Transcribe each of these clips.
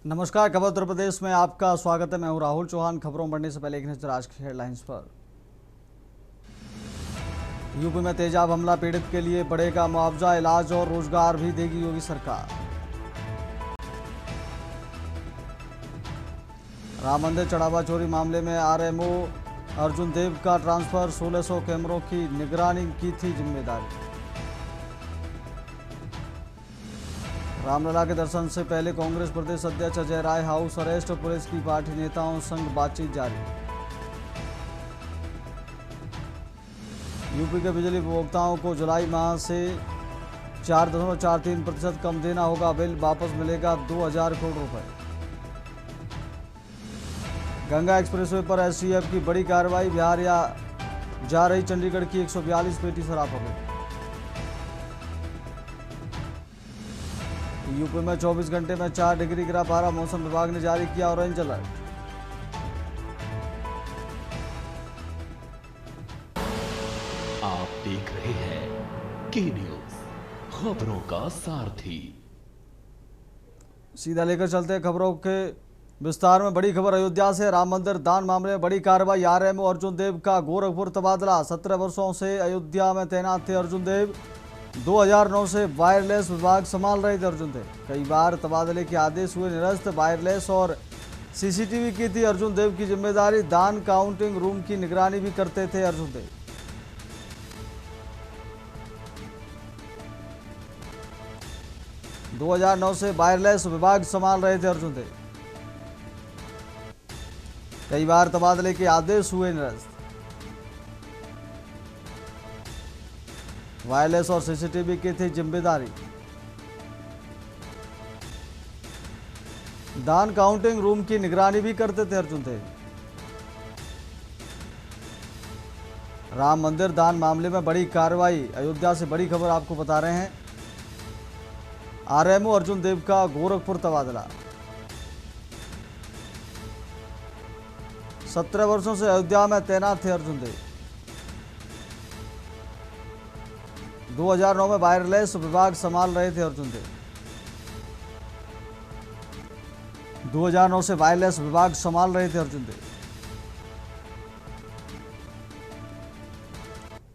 नमस्कार, खबर उत्तर प्रदेश में आपका स्वागत है। मैं हूं राहुल चौहान। खबरों बढ़ने से पहले एक नजर आज की हेडलाइंस पर। यूपी में तेजाब हमला पीड़ित के लिए बढ़ेगा मुआवजा, इलाज और रोजगार भी देगी योगी सरकार। राम मंदिर चढ़ावा चोरी मामले में आरएमओ अर्जुन देव का ट्रांसफर, 1600 कैमरों की निगरानी की थी जिम्मेदारी। रामलला के दर्शन से पहले कांग्रेस प्रदेश अध्यक्ष Ajay Rai house arrest, police की पार्टी नेताओं संग बातचीत जारी। यूपी के बिजली उपभोक्ताओं को जुलाई माह से 4.43% कम देना होगा बिल, वापस मिलेगा 2000 करोड़ रुपए। गंगा एक्सप्रेसवे पर एसटीएफ की बड़ी कार्रवाई, बिहार या जा रही चंडीगढ़ की 142 पेटी शराब पकड़ी। यूपी में 24 घंटे में 4 डिग्री गिरा पारा, मौसम विभाग ने जारी किया ऑरेंज अलर्ट। आप देख रहे हैं के न्यूज, खबरों का सारथी। सीधा लेकर चलते हैं खबरों के विस्तार में। बड़ी खबर अयोध्या से। राम मंदिर दान मामले में बड़ी कार्रवाई, आरएमओ अर्जुन देव का गोरखपुर तबादला। 17 वर्षों से अयोध्या में तैनात थे अर्जुन देव। 2009 से वायरलेस विभाग संभाल रहे थे अर्जुन देव। कई बार तबादले के आदेश हुए निरस्त। वायरलेस और सीसीटीवी की थी अर्जुन देव की जिम्मेदारी। दान काउंटिंग रूम की निगरानी भी करते थे अर्जुन देव। दो 2009 से वायरलेस विभाग संभाल रहे थे अर्जुन देव। कई बार तबादले के आदेश हुए निरस्त। वायरलेस और सीसीटीवी की थी जिम्मेदारी। दान काउंटिंग रूम की निगरानी भी करते थे अर्जुन देव। राम मंदिर दान मामले में बड़ी कार्रवाई, अयोध्या से बड़ी खबर आपको बता रहे हैं। आरएमओ अर्जुन देव का गोरखपुर तबादला। 17 वर्षों से अयोध्या में तैनात थे अर्जुन देव। 2009 में वायरलेस विभाग संभाल रहे थे अर्जुन देव। 2009 से वायरलेस विभाग संभाल रहे थे अर्जुन देव।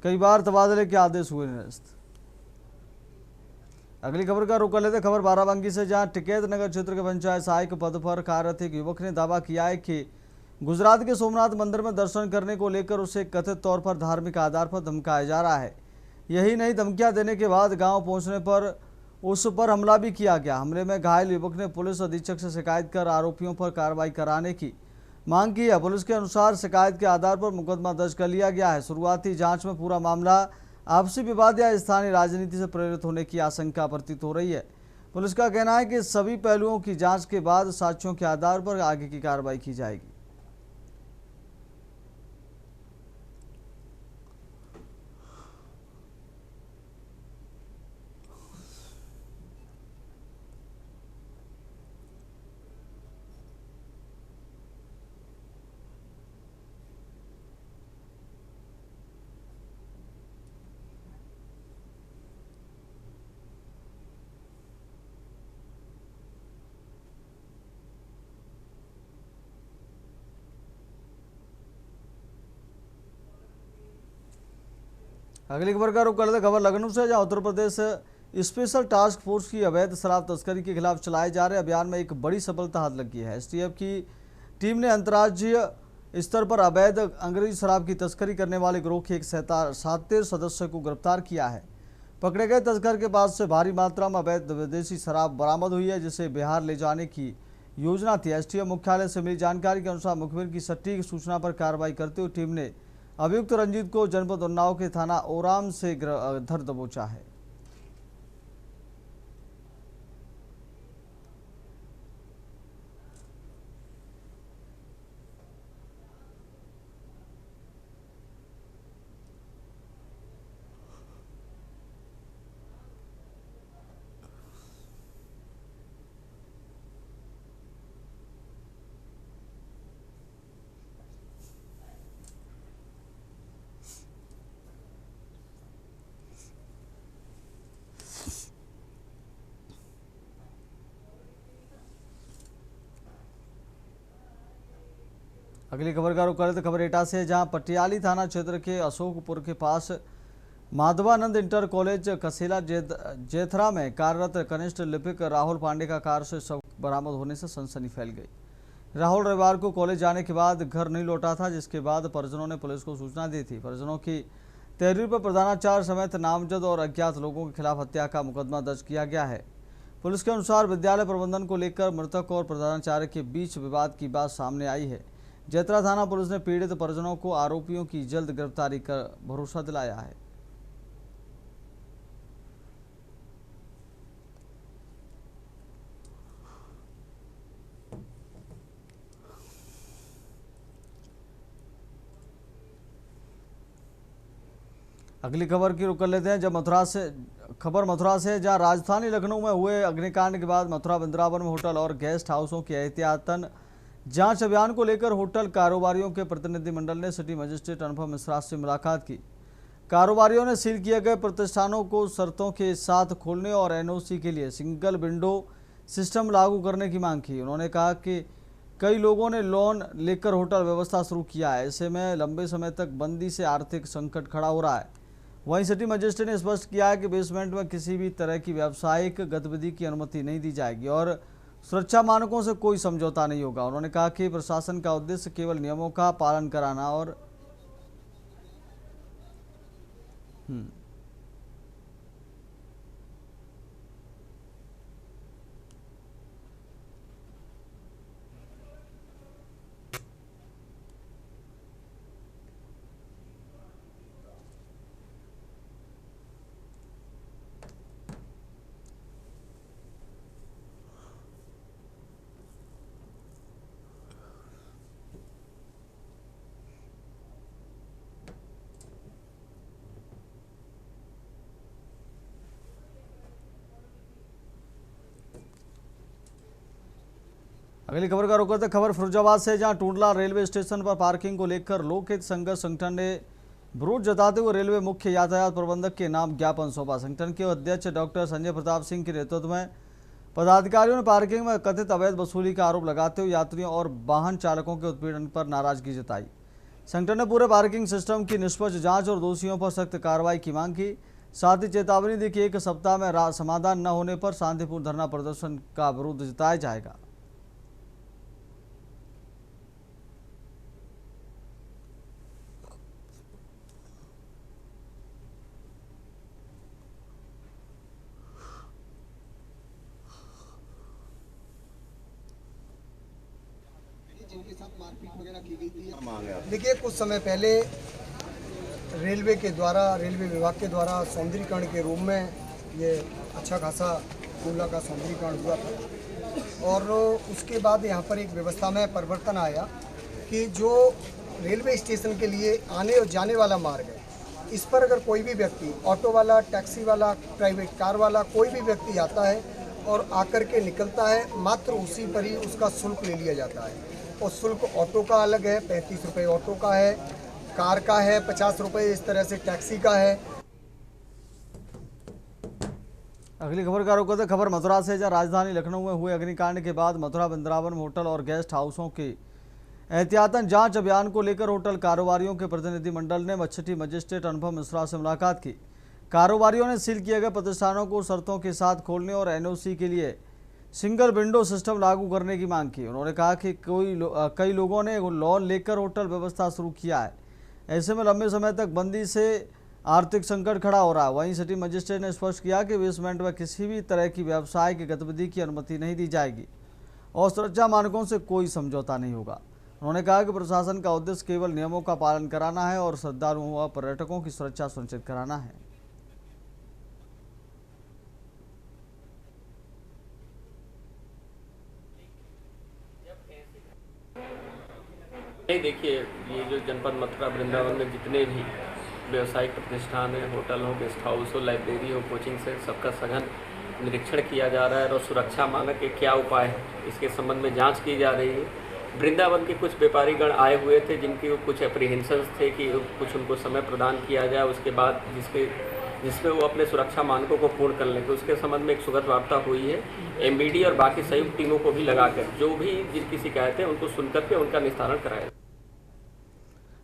कई बार तबादले के आदेश हुए निरस्त। अगली खबर का रुख कर लेते। खबर बाराबंकी से, जहां टिकैत नगर क्षेत्र के पंचायत सहायक पद पर कार्यरत एक युवक ने दावा किया है कि गुजरात के सोमनाथ मंदिर में दर्शन करने को लेकर उसे कथित तौर पर धार्मिक आधार पर धमकाया जा रहा है। यही नहीं, धमकियां देने के बाद गांव पहुंचने पर उस पर हमला भी किया गया। हमले में घायल युवक ने पुलिस अधीक्षक से शिकायत कर आरोपियों पर कार्रवाई कराने की मांग की है। पुलिस के अनुसार शिकायत के आधार पर मुकदमा दर्ज कर लिया गया है। शुरुआती जांच में पूरा मामला आपसी विवाद या स्थानीय राजनीति से प्रेरित होने की आशंका प्रतीत हो रही है। पुलिस का कहना है कि सभी पहलुओं की जांच के बाद साक्ष्यों के आधार पर आगे की कार्रवाई की जाएगी। अगली खबर का रुख कर लेते। खबर लखनऊ से, जहां Uttar Pradesh special task force की अवैध शराब तस्करी के खिलाफ चलाए जा रहे अभियान में एक बड़ी सफलता हाथ लगी है। एसटीएफ की टीम ने अंतर्राज्यीय स्तर पर अवैध अंग्रेजी शराब की तस्करी करने वाले गिरोह के एक 37 सदस्य को गिरफ्तार किया है। पकड़े गए तस्कर के पास से भारी मात्रा में अवैध विदेशी शराब बरामद हुई है, जिसे बिहार ले जाने की योजना थी। एसटीएफ मुख्यालय से मिली जानकारी के अनुसार मुखबिर की सटीक सूचना पर कार्रवाई करते हुए टीम ने अभियुक्त रंजीत को जनपद उन्नाव के थाना ओराम से धर दबोचा है। अगली खबर का रुख करें तो खबर एटा से, जहां पटियाली थाना क्षेत्र के अशोकपुर के पास माधवानंद इंटर कॉलेज कसेला जेथरा में कार्यरत कनिष्ठ लिपिक राहुल पांडे का कार से शव बरामद होने से सनसनी फैल गई। राहुल रविवार को कॉलेज जाने के बाद घर नहीं लौटा था, जिसके बाद परिजनों ने पुलिस को सूचना दी थी। परिजनों की तहरीर पर प्रधानाचार्य समेत नामजद और अज्ञात लोगों के खिलाफ हत्या का मुकदमा दर्ज किया गया है। पुलिस के अनुसार विद्यालय प्रबंधन को लेकर मृतक और प्रधानाचार्य के बीच विवाद की बात सामने आई है। जेतरा थाना पुलिस ने पीड़ित परिजनों को आरोपियों की जल्द गिरफ्तारी कर भरोसा दिलाया है। अगली खबर की रुख कर लेते हैं। जब मथुरा से जहां राजधानी लखनऊ में हुए अग्निकांड के बाद मथुरा वृंदावन में होटल और गेस्ट हाउसों के एहतियातन जांच अभियान को लेकर होटल कारोबारियों के प्रतिनिधिमंडल ने सिटी मजिस्ट्रेट अनुपम मिश्रा से मुलाकात की। कारोबारियों ने सील किए गए प्रतिष्ठानों को शर्तों के साथ खोलने और एनओसी के लिए सिंगल विंडो सिस्टम लागू करने की मांग की। उन्होंने कहा कि कई लोगों ने लोन लेकर होटल व्यवस्था शुरू किया है, ऐसे में लंबे समय तक बंदी से आर्थिक संकट खड़ा हो रहा है। वहीं सिटी मजिस्ट्रेट ने स्पष्ट किया है कि बेसमेंट में किसी भी तरह की व्यावसायिक गतिविधि की अनुमति नहीं दी जाएगी और सुरक्षा मानकों से कोई समझौता नहीं होगा। उन्होंने कहा कि प्रशासन का उद्देश्य केवल नियमों का पालन कराना और अगली खबर का रुख करते खबर फिरोजाबाद से, जहां टूंडला रेलवे स्टेशन पर पार्किंग को लेकर लोकहित संघर्ष संगठन ने विरोध जताते हुए रेलवे मुख्य यातायात प्रबंधक के नाम ज्ञापन सौंपा। संगठन के अध्यक्ष डॉक्टर संजय प्रताप सिंह के नेतृत्व में पदाधिकारियों ने पार्किंग में कथित अवैध वसूली का आरोप लगाते हुए यात्रियों और वाहन चालकों के उत्पीड़न पर नाराजगी जताई। संगठन ने पूरे पार्किंग सिस्टम की निष्पक्ष जाँच और दोषियों पर सख्त कार्रवाई की मांग की। साथ ही चेतावनी दी कि 1 सप्ताह में समाधान न होने पर शांतिपूर्ण धरना प्रदर्शन का विरोध जताया जाएगा। जिनके साथ मारपीट वगैरह की गई थी। देखिए, कुछ समय पहले रेलवे विभाग के द्वारा सौंदर्यीकरण के रूप में ये अच्छा खासा टूंडला का सौंदर्यीकरण हुआ था और उसके बाद यहाँ पर एक व्यवस्था में परिवर्तन आया कि जो रेलवे स्टेशन के लिए आने और जाने वाला मार्ग है, इस पर अगर कोई भी व्यक्ति, ऑटो वाला, टैक्सी वाला, प्राइवेट कार वाला, कोई भी व्यक्ति आता है और आकर के निकलता है, मात्र उसी पर ही उसका शुल्क ले लिया जाता है। और शुल्क ऑटो का अलग है, 35 रुपये ऑटो का है, कार का है 50 रुपये, इस तरह से टैक्सी का है। अगली खबर का रुख करते खबर मथुरा से, जहां राजधानी लखनऊ में हुए अग्निकांड के बाद मथुरा वृंदावन में होटल और गेस्ट हाउसों के एहतियातन जांच अभियान को लेकर होटल कारोबारियों के प्रतिनिधिमंडल ने सिटी मजिस्ट्रेट अनुपम मिश्रा से मुलाकात की। कारोबारियों ने सील किए गए प्रतिष्ठानों को शर्तों के साथ खोलने और एनओसी के लिए सिंगल विंडो सिस्टम लागू करने की मांग की। उन्होंने कहा कि कई लोगों ने लोन लेकर होटल व्यवस्था शुरू किया है, ऐसे में लंबे समय तक बंदी से आर्थिक संकट खड़ा हो रहा है। वहीं सिटी मजिस्ट्रेट ने स्पष्ट किया कि बेसमेंट में किसी भी तरह की व्यावसायिक गतिविधि की अनुमति नहीं दी जाएगी और सुरक्षा मानकों से कोई समझौता नहीं होगा। उन्होंने कहा कि प्रशासन का उद्देश्य केवल नियमों का पालन कराना है और श्रद्धालुओं व पर्यटकों की सुरक्षा सुनिश्चित कराना है। देखिए, ये जो जनपद मथुरा वृंदावन में जितने भी व्यवसायिक प्रतिष्ठान है, होटल हो, गेस्ट हाउस हो, लाइब्रेरी हो, कोचिंग से, सबका सघन निरीक्षण किया जा रहा है और सुरक्षा मानक के क्या उपाय है इसके संबंध में जांच की जा रही है। वृंदावन के कुछ व्यापारीगण आए हुए थे जिनकी कुछ एप्रीहेंशंस थे कि कुछ उनको समय प्रदान किया जाए, उसके बाद जिसमें वो अपने सुरक्षा मानकों को पूर्ण कर लेंगे, उसके संबंध में एक सुगत वार्ता हुई है। एमबीडी और बाकी संयुक्त टीमों को भी लगाकर जो भी जिनकी शिकायतें उनको सुनकर के उनका निस्तारण कराया।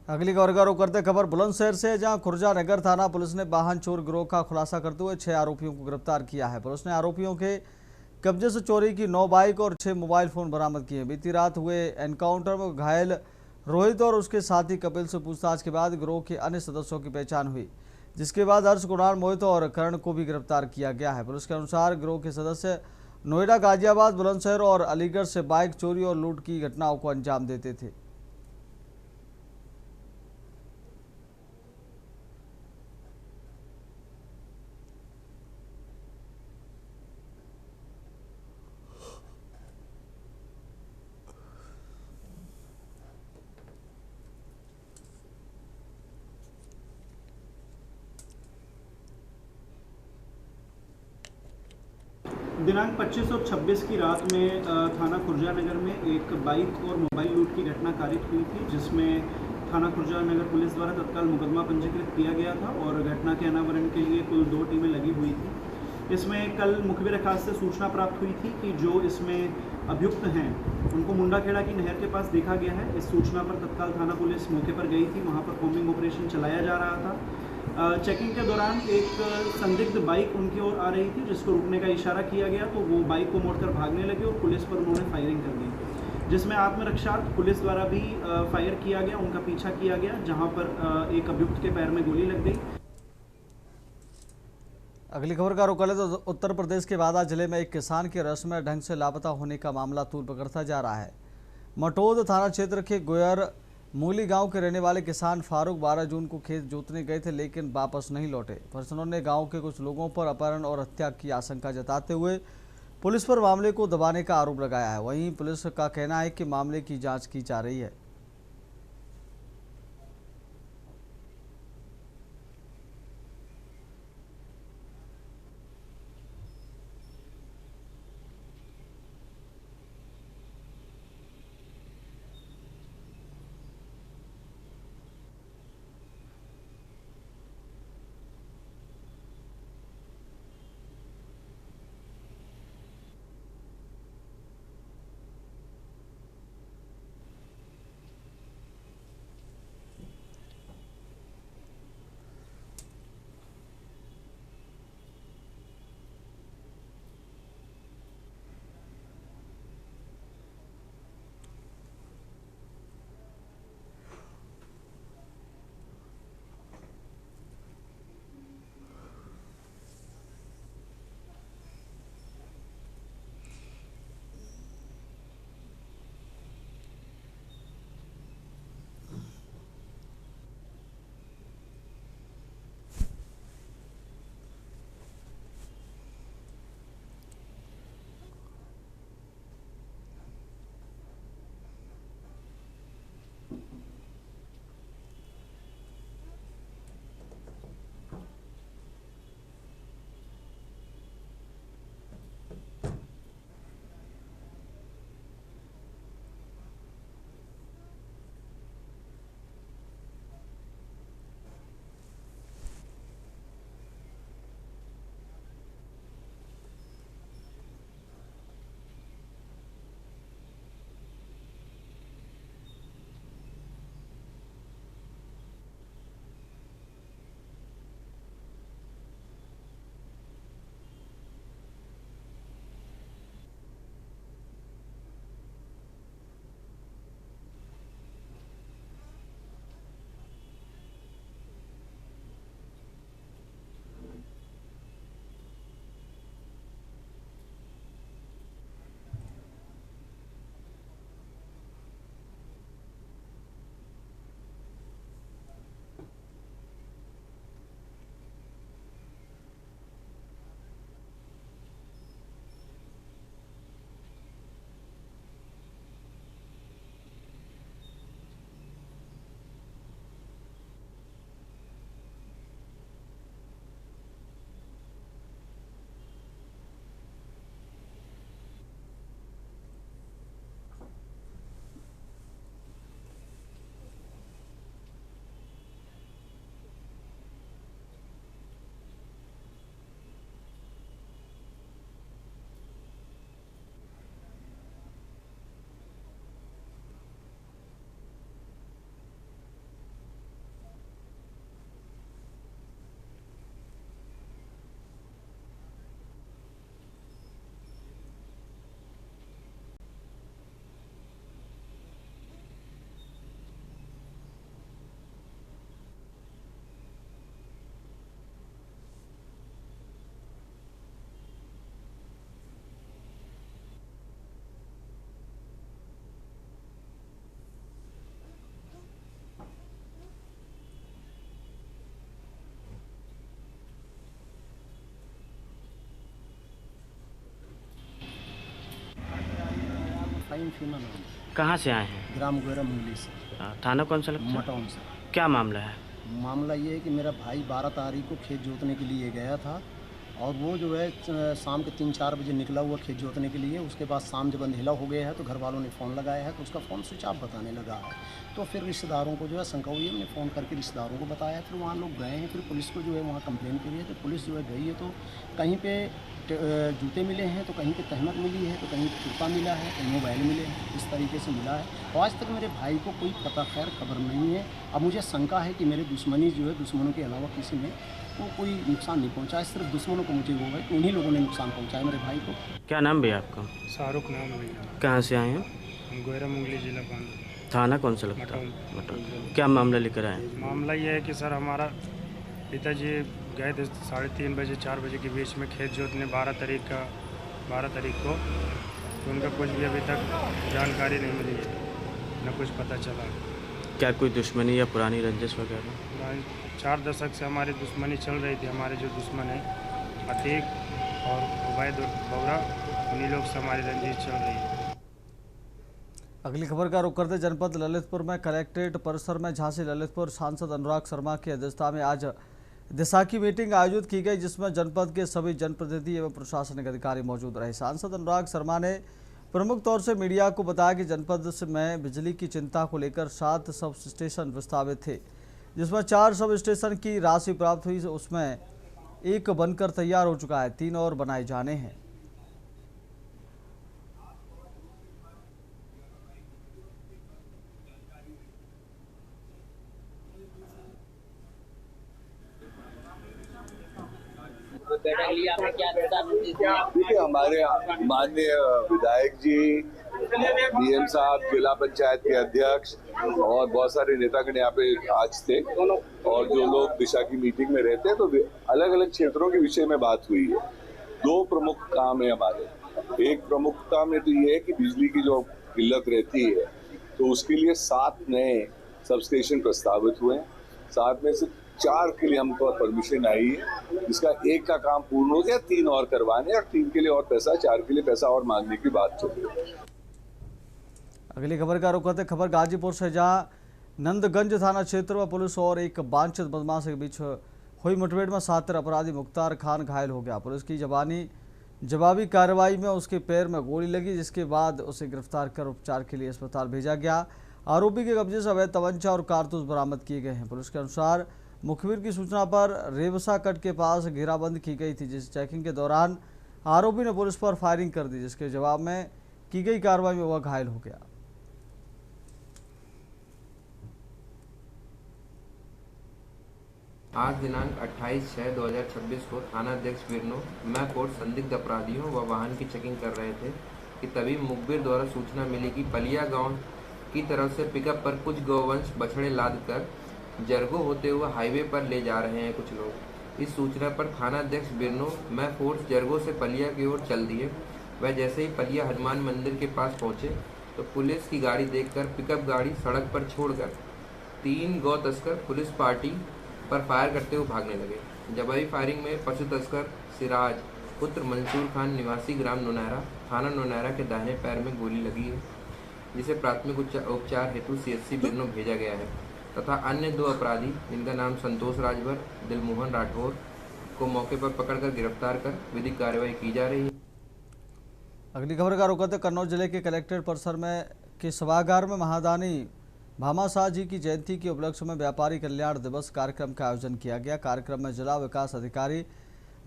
अगली खबर का रुख करते खबर बुलंदशहर से, जहां खुर्जा नगर थाना पुलिस ने वाहन चोर गिरोह का खुलासा करते हुए 6 आरोपियों को गिरफ्तार किया है। पुलिस ने आरोपियों के कब्जे से चोरी की 9 बाइक और 6 मोबाइल फोन बरामद किए। बीती रात हुए एनकाउंटर में घायल रोहित और उसके साथी कपिल से पूछताछ के बाद गिरोह के अन्य सदस्यों की पहचान हुई, जिसके बाद हर्ष, कुणाल, मोहित और करण को भी गिरफ्तार किया गया है। पुलिस के अनुसार गिरोह के सदस्य नोएडा, गाजियाबाद, बुलंदशहर और अलीगढ़ से बाइक चोरी और लूट की घटनाओं को अंजाम देते थे। दिनांक 25 और 26 की रात में थाना खुर्जा नगर में एक बाइक और मोबाइल लूट की घटना कारित हुई थी, जिसमें थाना खुर्जा नगर पुलिस द्वारा तत्काल मुकदमा पंजीकृत किया गया था और घटना के अनावरण के लिए कुल 2 टीमें लगी हुई थी। इसमें कल मुखबिर अखास से सूचना प्राप्त हुई थी कि जो इसमें अभियुक्त हैं उनको मुंडाखेड़ा की नहर के पास देखा गया है। इस सूचना पर तत्काल थाना पुलिस मौके पर गई थी। वहाँ पर कॉम्बिंग ऑपरेशन चलाया जा रहा था। चेकिंग के दौरान एक संदिग्ध बाइक उनकी ओर आ रही थी, जिसको रुकने का इशारा किया गया तो वो बाइक को मोड़कर भागने लगे और पुलिस पर उन्होंने फायरिंग कर दी, जिसमें आत्मरक्षार्थ पुलिस द्वारा भी फायर किया गया, उनका पीछा किया गया, जहां पर एक अभियुक्त के पैर में गोली लग गई। अगली खबर का रुख करें तो उत्तर प्रदेश के बादा जिले में एक किसान के रहस्यमय ढंग से लापता होने का मामला तूल पकड़ता जा रहा है। मटोद थाना क्षेत्र के गोयर मूली गांव के रहने वाले किसान फारूक 12 जून को खेत जोतने गए थे, लेकिन वापस नहीं लौटे। परिजनों ने गांव के कुछ लोगों पर अपहरण और हत्या की आशंका जताते हुए पुलिस पर मामले को दबाने का आरोप लगाया है। वहीं पुलिस का कहना है कि मामले की जांच की जा रही है। टाइम फीमा नाम है। कहाँ से आए हैं? ग्राम गोयरा मुंगली से, थाना कौन सा लगता है? मटौन से। क्या मामला है? मामला ये है कि मेरा भाई 12 तारीख को खेत जोतने के लिए गया था और वो जो है शाम के 3-4 बजे निकला हुआ खेत जोतने के लिए। उसके बाद शाम जब अंधेला हो गया है तो घर वालों ने फ़ोन लगाया है तो उसका फ़ोन स्विच ऑफ बताने लगा है। तो फिर रिश्तेदारों को जो है शंका हुई, हमने फ़ोन करके रिश्तेदारों को बताया। फिर वहाँ लोग गए हैं, फिर पुलिस को जो है वहाँ कंप्लेन करी है। तो पुलिस जो है गई है तो कहीं पे जूते मिले हैं, तो कहीं पे तहमत मिली है, तो कहीं जूता मिला है, कहीं मोबाइल मिले हैं, इस तरीके से मिला है। और आज तक मेरे भाई को कोई पता खैर खबर नहीं है। अब मुझे शंका है कि मेरे दुश्मनी जो है, दुश्मनों के अलावा किसी ने को कोई नुकसान नहीं पहुंचा है, सिर्फ दुश्मनों को मुझे वो है कि उन्हीं लोगों ने नुकसान पहुंचाया मेरे भाई को। क्या नाम भैया आपका? शाहरुख नाम है भैया। कहाँ से आए हैं? गोयरा मुंगली जिला बांध। थाना कौन सा लगता है? मटौन। क्या मामला लेकर आए हैं? मामला ये है कि सर हमारा पिताजी गए थे 3:30 बजे 4 बजे के बीच में खेत जोतने 12 तारीख को। तो उनका कुछ भी अभी तक जानकारी नहीं मिली है, न कुछ पता चला। क्या कोई दुश्मनी या पुरानी रंजिश वगैरह? 4 दशक से हमारी दुश्मनी चल रही थी। हमारे जो दुश्मन हैं अतीक और उबैद बौरा, उन्हीं लोग से हमारी रंजिश चल रही है। अगली खबर का रुख करते जनपद ललितपुर में कलेक्ट्रेट परिसर में झांसी ललितपुर सांसद अनुराग शर्मा की अध्यक्षता में आज दिशा की मीटिंग आयोजित की गई, जिसमें जनपद के सभी जनप्रतिनिधि एवं प्रशासनिक अधिकारी मौजूद रहे। सांसद अनुराग शर्मा ने प्रमुख तौर से मीडिया को बताया कि जनपद में बिजली की चिंता को लेकर 7 सब स्टेशन प्रस्तावित थे, जिसमें 4 सब स्टेशन की राशि प्राप्त हुई, उसमें 1 बनकर तैयार हो चुका है, 3 और बनाए जाने हैं। देखिए, हमारे माननीय विधायक जी, डीएम साहब, जिला पंचायत के अध्यक्ष और बहुत सारे नेतागण यहाँ पे आज थे और जो लोग दिशा की मीटिंग में रहते हैं, तो अलग अलग क्षेत्रों के विषय में बात हुई है। 2 प्रमुख काम है हमारे। एक प्रमुख काम है तो ये है कि बिजली की जो किल्लत रहती है तो उसके लिए 7 नए सब स्टेशन प्रस्तावित हुए हैं। 7 में से 4 के लिए हमको परमिशन आई है, जिसका 1 का काम पूर्ण हो गया, 3 और करवाने और 3 के लिए और पैसा, 4 के लिए पैसा और मांगने की बात चल रही है। अगली खबर का रुख करते खबर गाजीपुर से, जहां नंदगंज थाना क्षेत्र में पुलिस और एक वांछित बदमाश के बीच हुई मुठभेड़ में 7 अपराधी मुख्तार खान घायल हो गया। पुलिस की जवाबी कार्रवाई में उसके पैर में गोली लगी, जिसके बाद उसे गिरफ्तार कर उपचार के लिए अस्पताल भेजा गया। आरोपी के कब्जे से अवैध तमंचा और कारतूस बरामद किए गए हैं। पुलिस के अनुसार मुखबिर की सूचना पर रेवसा कट के पास घेराबंदी की गई थी, जिस चेकिंग के दौरान आरोपी ने पुलिस पर फायरिंग कर दी, जिसके जवाब में की गई कार्रवाई में वह घायल हो गया। आज दिनांक 28/6/2026 को थानाध्यक्ष बिरनो मैकोट संदिग्ध अपराधियों व वाहन की चेकिंग कर रहे थे कि तभी मुखबिर द्वारा सूचना मिली कि पलिया गांव की तरफ से पिकअप पर कुछ गौवंश बछड़े लाद कर जरगो होते हुए हाईवे पर ले जा रहे हैं कुछ लोग। इस सूचना पर थानाध्यक्ष बिरनो मै फोर्स जरगो से पलिया की ओर चल दिए। वह जैसे ही पलिया हनुमान मंदिर के पास पहुंचे तो पुलिस की गाड़ी देखकर पिकअप गाड़ी सड़क पर छोड़कर 3 गौ तस्कर पुलिस पार्टी पर फायर करते हुए भागने लगे। जवाबी फायरिंग में पशु तस्कर सिराज पुत्र मंसूर खान निवासी ग्राम नोनहरा थाना नोनहरा के दाहिने पैर में गोली लगी है, जिसे प्राथमिक उपचार हेतु CHC बिरनो भेजा गया है तथा अन्य 2 अपराधी जिनका नाम संतोष राजभर दिलमोहन राठौर को मौके पर पकड़कर गिरफ्तार कर विधिक कार्रवाई की जा रही है। अगली खबर का रुख करते कन्नौज जिले के कलेक्ट्रेट परिसर में के सभागार में महादानी भामाशाह जी की जयंती के उपलक्ष्य में व्यापारी कल्याण दिवस कार्यक्रम का आयोजन किया गया। कार्यक्रम में जिला विकास अधिकारी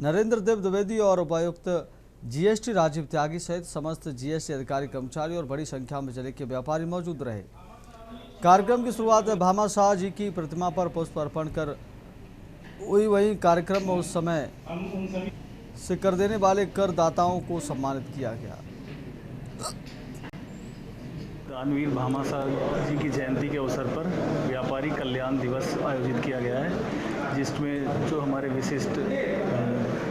नरेंद्र देव द्विवेदी और उपायुक्त GST राजीव त्यागी सहित समस्त GST अधिकारी कर्मचारी और बड़ी संख्या में जिले के व्यापारी मौजूद रहे। कार्यक्रम की शुरुआत भामाशाह जी की प्रतिमा पर पुष्प अर्पण कर हुई। वहीं कार्यक्रम में उस समय से कर देने वाले करदाताओं को सम्मानित किया गया। दानवीर भामाशाह जी की जयंती के अवसर पर व्यापारी कल्याण दिवस आयोजित किया गया है, जिसमें जो हमारे विशिष्ट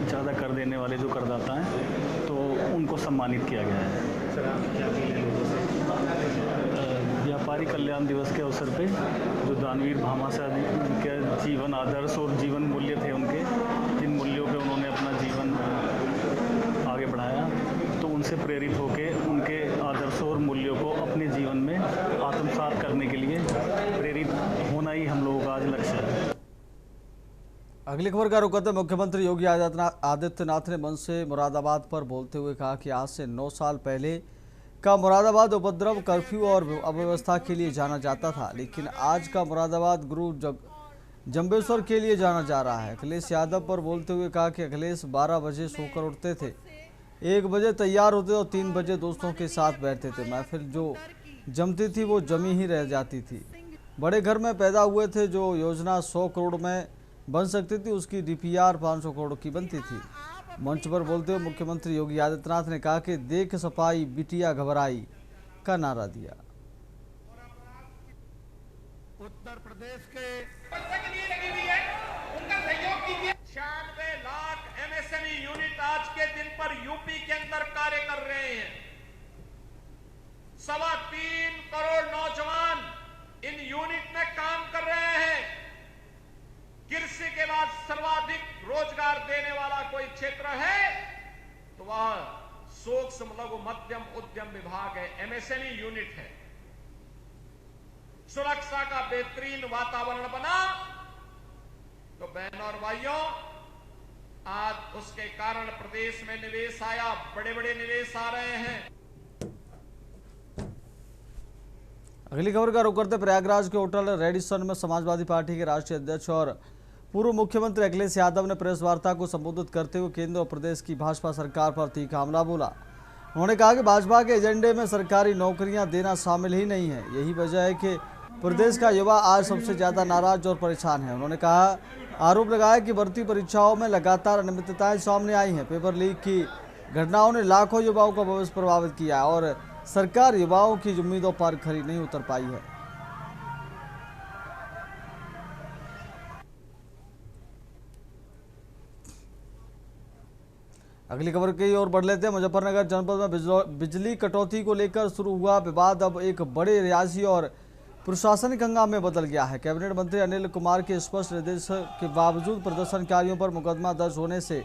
ज़्यादा कर देने वाले जो करदाता हैं तो उनको सम्मानित किया गया है। व्यापारी कल्याण दिवस के अवसर पे जो दानवीर भामाशाह जी के जीवन आदर्श और जीवन मूल्य थे, उनके जिन मूल्यों पे उन्होंने अपना जीवन आगे बढ़ाया, तो उनसे प्रेरित होकर उनके आदर्शों और मूल्यों अगली खबर का रुख करते मुख्यमंत्री योगी आदित्यनाथ ने मंच से मुरादाबाद पर बोलते हुए कहा कि आज से 9 साल पहले का मुरादाबाद उपद्रव, कर्फ्यू और अव्यवस्था के लिए जाना जाता था, लेकिन आज का मुरादाबाद गुरु जंबेश्वर के लिए जाना जा रहा है। अखिलेश यादव पर बोलते हुए कहा कि अखिलेश 12 बजे सोकर उठते थे, 1 बजे तैयार होते और 3 बजे दोस्तों के साथ बैठते थे। महफिल जो जमती थी वो जमी ही रह जाती थी। बड़े घर में पैदा हुए थे, जो योजना 100 करोड़ में बन सकती थी उसकी DPR 500 करोड़ की बनती थी। मंच पर बोलते हुए मुख्यमंत्री योगी आदित्यनाथ ने कहा कि देख सफाई बिटिया घबराई का नारा दिया। उत्तर प्रदेश के लगी हुई है, उनका सहयोग कीजिए। 96 लाख MSME यूनिट आज के दिन पर यूपी के अंदर कार्य कर रहे हैं। 3.25 करोड़ नौजवान इन यूनिट में काम कर रहे हैं। कृषि के बाद सर्वाधिक रोजगार देने वाला कोई क्षेत्र है तो वह सूक्ष्म लघु मध्यम उद्यम विभाग है, MSME यूनिट है। सुरक्षा का बेहतरीन वातावरण बना तो बहनों और भाइयों, आज उसके कारण प्रदेश में निवेश आया, बड़े बड़े निवेश आ रहे हैं। अगली खबर का रुख करते प्रयागराज के होटल रेडिसन में समाजवादी पार्टी के राष्ट्रीय अध्यक्ष और पूर्व मुख्यमंत्री अखिलेश यादव ने प्रेस वार्ता को संबोधित करते हुए केंद्र और प्रदेश की भाजपा सरकार पर तीखा हमला बोला। उन्होंने कहा कि भाजपा के एजेंडे में सरकारी नौकरियां देना शामिल ही नहीं है। यही वजह है कि प्रदेश का युवा आज सबसे ज्यादा नाराज और परेशान है। उन्होंने आरोप लगाया कि भर्ती परीक्षाओं में लगातार अनियमितताएं सामने आई हैं। पेपर लीक की घटनाओं ने लाखों युवाओं का भविष्य प्रभावित किया है और सरकार युवाओं की उम्मीदों पर खरी नहीं उतर पाई है। अगली खबर की ओर बढ़ लेते हैं। मुजफ्फरनगर जनपद में बिजली कटौती को लेकर शुरू हुआ विवाद अब एक बड़े रियासी और प्रशासनिक हंगामे में बदल गया है। कैबिनेट मंत्री अनिल कुमार के स्पष्ट निर्देश के बावजूद प्रदर्शनकारियों पर मुकदमा दर्ज होने से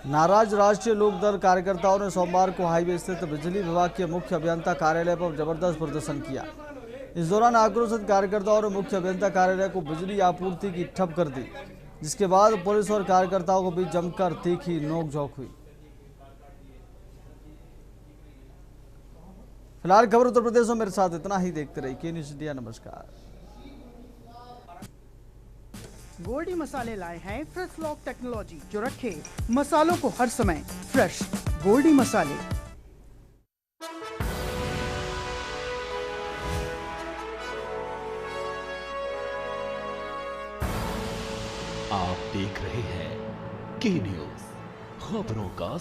नाराज राष्ट्रीय लोकदल कार्यकर्ताओं ने सोमवार को हाईवे स्थित बिजली विभाग के मुख्य अभियंता कार्यालय पर जबरदस्त प्रदर्शन किया। इस दौरान आक्रोशित कार्यकर्ताओं ने मुख्य अभियंता कार्यालय को बिजली आपूर्ति की ठप कर दी, जिसके बाद पुलिस और कार्यकर्ताओं के बीच जमकर तीखी नोकझोंक हुई। फिलहाल खबर उत्तर प्रदेश में मेरे साथ इतना ही। देखते रहिए के न्यूज़ इंडिया। नमस्कार। गोल्डी मसाले लाए हैं फ्रेश लॉक टेक्नोलॉजी, जो रखे मसालों को हर समय फ्रेश। गोल्डी मसाले। आप देख रहे हैं के न्यूज़, खबरों का